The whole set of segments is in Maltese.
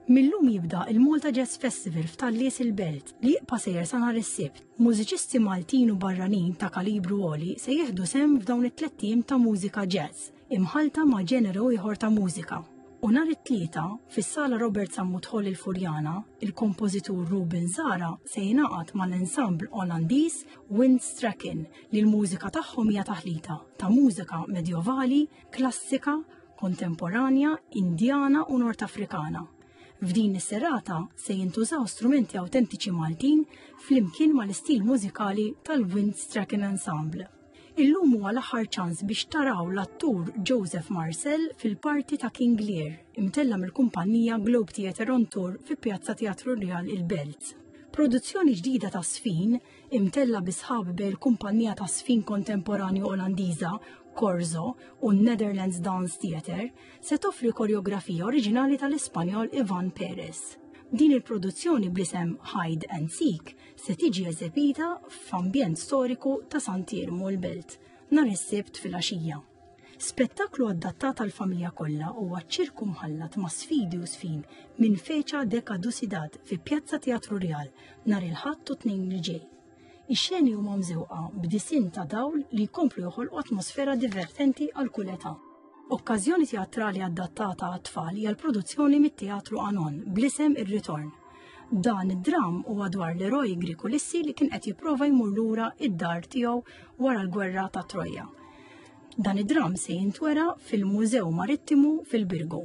Millum jibda il-Malta Jazz Festival f'Tallies il-Belt li jibqa' sejjer sa nhar is-Sibt. Mużiċisti Maltin u barranin ta' kalibru għoli se jieħdu sehem f'dawn it-tliet tim ta' mużika jazz imħalta ma' ġeneru ieħor ta' mużika. U nhar it-tlieta fis-Sala Robert Sammut Hall il-Furjana, il-kompożitur Ruben Zara se jingħaqad mal-ensemble Olandiż Windstracken li l-mużika tagħhom hija taħlita ta' mużika medjevali, klassika, kontemporanja, indjana u nord-afrikana. F'din is-serata se jintużaw strumenti awtentiċi Maltin flimkien mal-istil mużikali tal-Windstracken Ensemble. Illum huwa l-aħħar ċans biex taraw l-attur Joseph Marcel fil-parti ta' King Lear, imtella mill-kumpanija Globe Theatre on Tour fi Pjazza Teatru Real il-Belt. Produzzjoni ġdida ta' Sfin, imtella bisħab bil-kumpanija ta' Sfin kontemporanju Olandiża Corzo u Netherlands Dance Theatre, se toffri koreografija oriġinali tal-Ispanjol Ivan Perez. Din il-produzzjoni blisem Hide and Seek se tiġi eżebita f'ambjent storiku ta' Sant'Irmu l-Belt, nhar is-Sibt fil-għaxija. Spettaklu adattat għall-familja kollha huwa ċirku mħallat ma' sfidi u sfin minn feċa de Caducidad fi Pjazza Teatru Real nhar il-Ħadd u Tnejn li ġej. Ix-xeni huma mżewqa b'disin ta' dawl li jkomplu joħolqu atmosfera divertenti għal kull età. Okkażjoni teatrali adattata għat-tfal hija l-produzzjoni mit-Teatru Anon blisem Ir-Ritorn. Dan id-dram huwa dwar l-eroj Griku Lissi li kien qed jipprova jmur lura id-dar tiegħu wara l-Gwerra ta' Troja. Dan id-dram se jintwera fil-Mużew Marittimu fil-Birgu.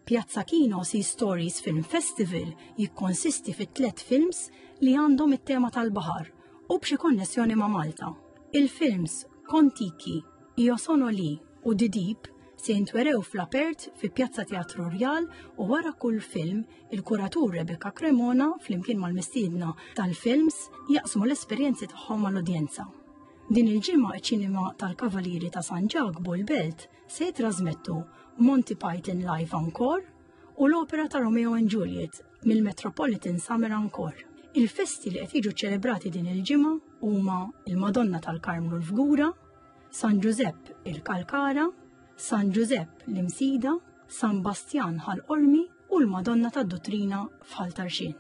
Piazza Kino Sea Stories Film Festival jikkonsisti fit 3 films li għandhom it-tema tal-baħar u b'xi konnessjoni ma' Malta. Il-films Kontiki, Io Sono Lì u The Deep se jintwerew fl-apert fi Pjazza Teatru Real u wara kull film il-kuratur Rebecca Cremona flimkien mal-mistiedna tal-films jaqsmu l-esperjenzi tagħhom mal-udjenza. Din il-ġimgħa iċ-ċinema tal-Kavalieri ta' San Giacomo l-Belt se jitrażmettu Monty Python Live Encore u l-opera ta' Romeo and Juliet mill-Metropolitan Summer Encore. Il-festi li qed jiġu ċelebrati din il-ġimgħa huma il-Madonna tal-Karmlu l-Fgura, San Giuseppe il-Kalkara, San Giuseppe l-Imsida, San Bastjan ħal-Qormi u l-Madonna tad-Dottrina f'Ħal Tarxin.